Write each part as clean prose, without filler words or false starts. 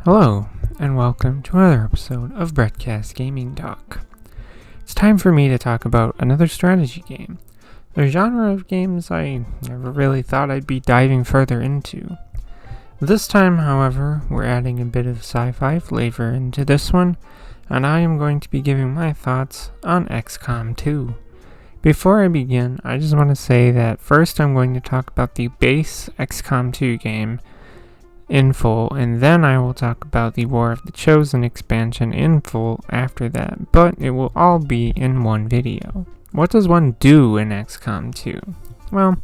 Hello, and welcome to another episode of Brettcast Gaming Talk. It's time for me to talk about another strategy game, a genre of games I never really thought I'd be diving further into. This time, however, we're adding a bit of sci-fi flavor into this one, and I am going to be giving my thoughts on XCOM 2. Before I begin, I just want to say that first I'm going to talk about the base XCOM 2 game in full, and then I will talk about the War of the Chosen expansion in full after that, but it will all be in one video. What does one do in XCOM 2? Well,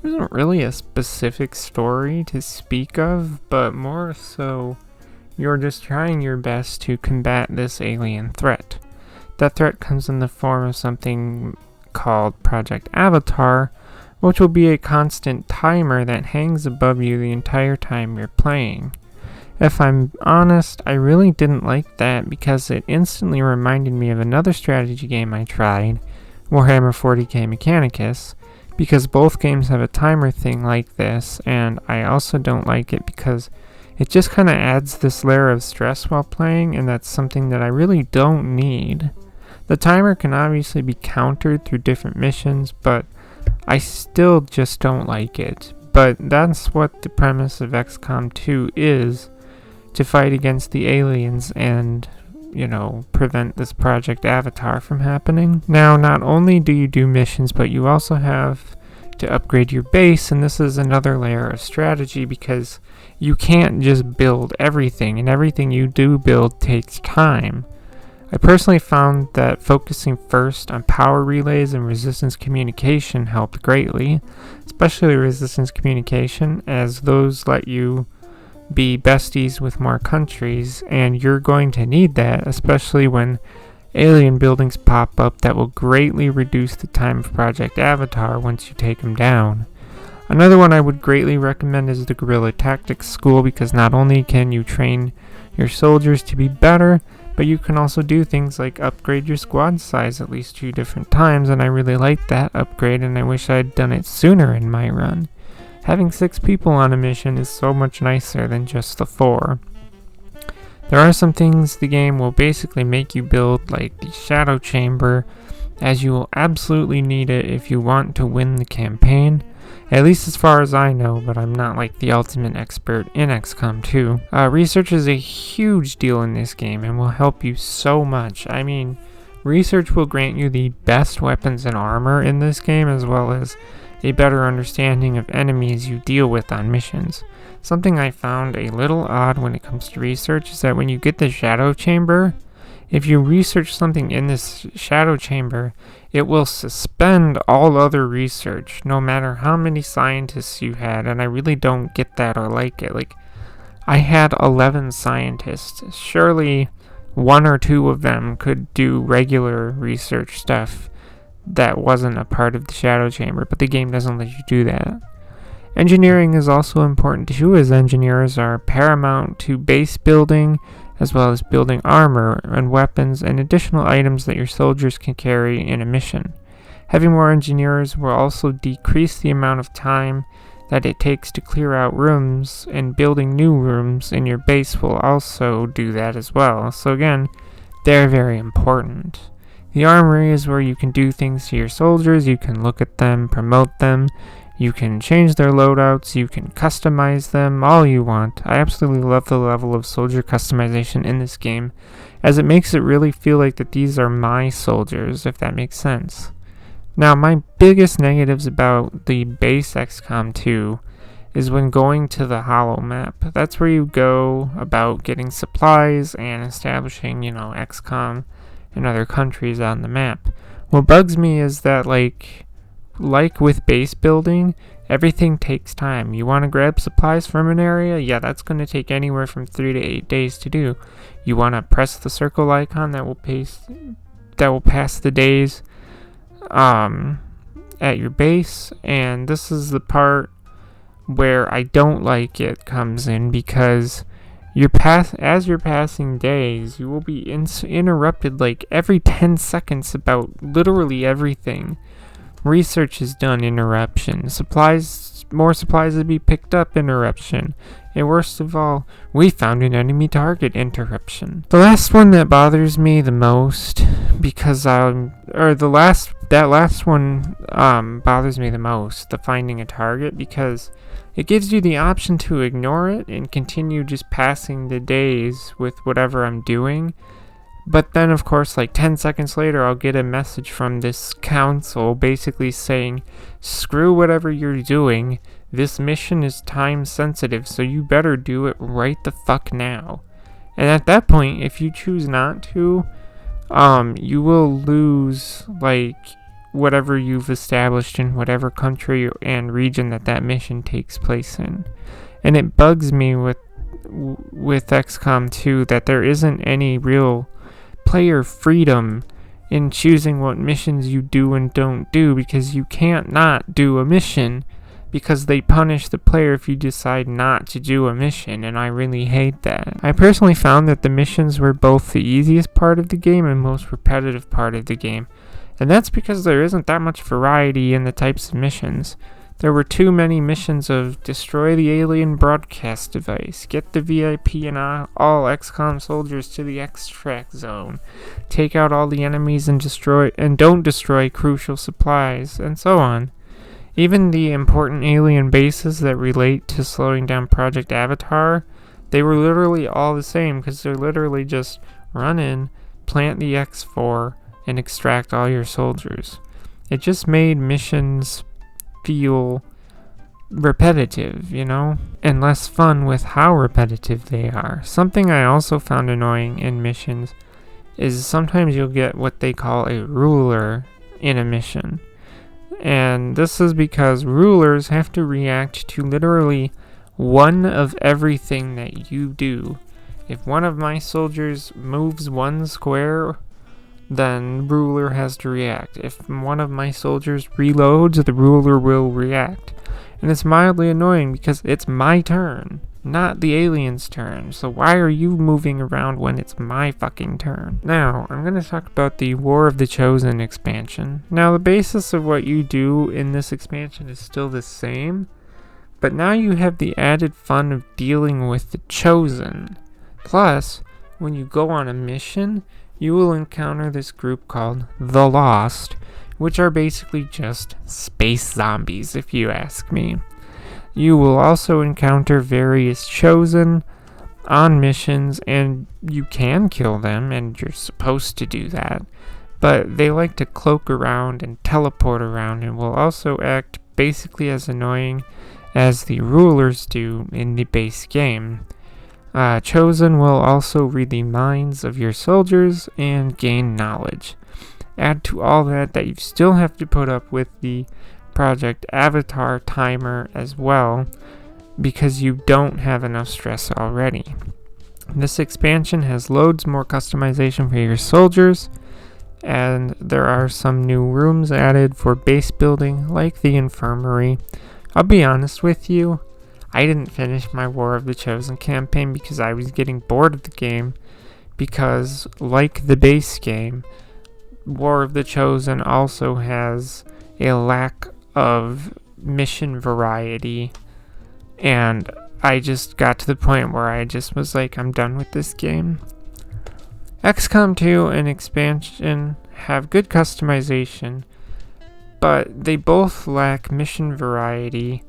there isn't really a specific story to speak of, but more so, you're just trying your best to combat this alien threat. That threat comes in the form of something called Project Avatar, which will be a constant timer that hangs above you the entire time you're playing. If I'm honest, I really didn't like that because it instantly reminded me of another strategy game I tried, Warhammer 40k Mechanicus, because both games have a timer thing like this, and I also don't like it because it just kind of adds this layer of stress while playing, and that's something that I really don't need. The timer can obviously be countered through different missions, but I still just don't like it. But that's what the premise of XCOM 2 is, to fight against the aliens and, prevent this Project Avatar from happening. Now, not only do you do missions, but you also have to upgrade your base, and this is another layer of strategy because you can't just build everything, and everything you do build takes time. I personally found that focusing first on power relays and resistance communication helped greatly, especially resistance communication, as those let you be besties with more countries, and you're going to need that, especially when alien buildings pop up that will greatly reduce the time of Project Avatar once you take them down. Another one I would greatly recommend is the Guerrilla Tactics School, because not only can you train your soldiers to be better, but you can also do things like upgrade your squad size at least 2 different times, and I really like that upgrade, and I wish I'd done it sooner in my run. Having 6 people on a mission is so much nicer than just the 4. There are some things the game will basically make you build, like the Shadow Chamber, as you will absolutely need it if you want to win the campaign. At least as far as I know, but I'm not like the ultimate expert in XCOM 2. Research is a huge deal in this game and will help you so much. I mean, research will grant you the best weapons and armor in this game, as well as a better understanding of enemies you deal with on missions. Something I found a little odd when it comes to research is that when you get the Shadow Chamber, if you research something in this Shadow Chamber, it will suspend all other research, no matter how many scientists you had, and I really don't get that or like it. Like, I had 11 scientists. Surely 1 or 2 of them could do regular research stuff that wasn't a part of the Shadow Chamber, but the game doesn't let you do that. Engineering is also important too, as engineers are paramount to base building, as well as building armor and weapons and additional items that your soldiers can carry in a mission. Having more engineers will also decrease the amount of time that it takes to clear out rooms, and building new rooms in your base will also do that as well. So again, they're very important. The armory is where you can do things to your soldiers, you can look at them, promote them, you can change their loadouts, you can customize them, all you want. I absolutely love the level of soldier customization in this game, as it makes it really feel like that these are my soldiers, if that makes sense. Now, my biggest negatives about the base XCOM 2 is when going to the Hollow map. That's where you go about getting supplies and establishing, XCOM in other countries on the map. What bugs me is that, like with base building, everything takes time. You want to grab supplies from an area? Yeah, that's going to take anywhere from 3 to 8 days to do. You want to press the circle icon that will pass the days at your base, and this is the part where I don't like it comes in, because as you're passing days, you will be interrupted like every 10 seconds about literally everything. Research is done interruption. Supplies more supplies to be picked up interruption. And worst of all, we found an enemy target interruption. The last one that bothers me the most, because that last one bothers me the most, the finding a target, because it gives you the option to ignore it and continue just passing the days with whatever I'm doing. But then, of course, like 10 seconds later, I'll get a message from this council basically saying, screw whatever you're doing. This mission is time sensitive, so you better do it right the fuck now. And at that point, if you choose not to, you will lose, like, whatever you've established in whatever country and region that mission takes place in. And it bugs me with XCOM 2 that there isn't any real player freedom in choosing what missions you do and don't do, because you can't not do a mission, because they punish the player if you decide not to do a mission, and I really hate that. I personally found that the missions were both the easiest part of the game and most repetitive part of the game, and that's because there isn't that much variety in the types of missions. There were too many missions of destroy the alien broadcast device, get the VIP and all XCOM soldiers to the extract zone, take out all the enemies and don't destroy crucial supplies, and so on. Even the important alien bases that relate to slowing down Project Avatar, they were literally all the same, because they're literally just run in, plant the X4, and extract all your soldiers. It just made missions feel repetitive, and less fun with how repetitive they are. Something I also found annoying in missions is sometimes you'll get what they call a ruler in a mission. And this is because rulers have to react to literally one of everything that you do. If one of my soldiers moves one square, then ruler has to react. If one of my soldiers reloads, the ruler will react. And it's mildly annoying because it's my turn, not the alien's turn. So why are you moving around when it's my fucking turn? Now, I'm going to talk about the War of the Chosen expansion. Now, the basis of what you do in this expansion is still the same, but now you have the added fun of dealing with the Chosen. Plus, when you go on a mission, you will encounter this group called The Lost, which are basically just space zombies, if you ask me. You will also encounter various Chosen on missions, and you can kill them, and you're supposed to do that, but they like to cloak around and teleport around, and will also act basically as annoying as the rulers do in the base game. Chosen will also read the minds of your soldiers and gain knowledge. Add to all that you still have to put up with the Project Avatar timer as well, because you don't have enough stress already. This expansion has loads more customization for your soldiers, and there are some new rooms added for base building, like the infirmary. I'll be honest with you, I didn't finish my War of the Chosen campaign because I was getting bored of the game, because like the base game, War of the Chosen also has a lack of mission variety, and I just got to the point where I just was like, I'm done with this game. XCOM 2 and expansion have good customization, but they both lack mission variety,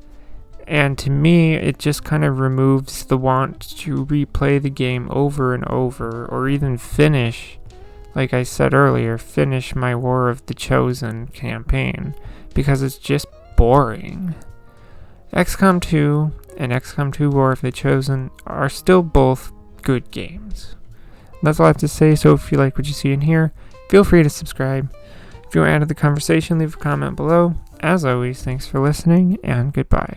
and to me, it just kind of removes the want to replay the game over and over, or even finish, like I said earlier, finish my War of the Chosen campaign, because it's just boring. XCOM 2 and XCOM 2 War of the Chosen are still both good games. That's all I have to say, so if you like what you see in here, feel free to subscribe. If you want to add to the conversation, leave a comment below. As always, thanks for listening, and goodbye.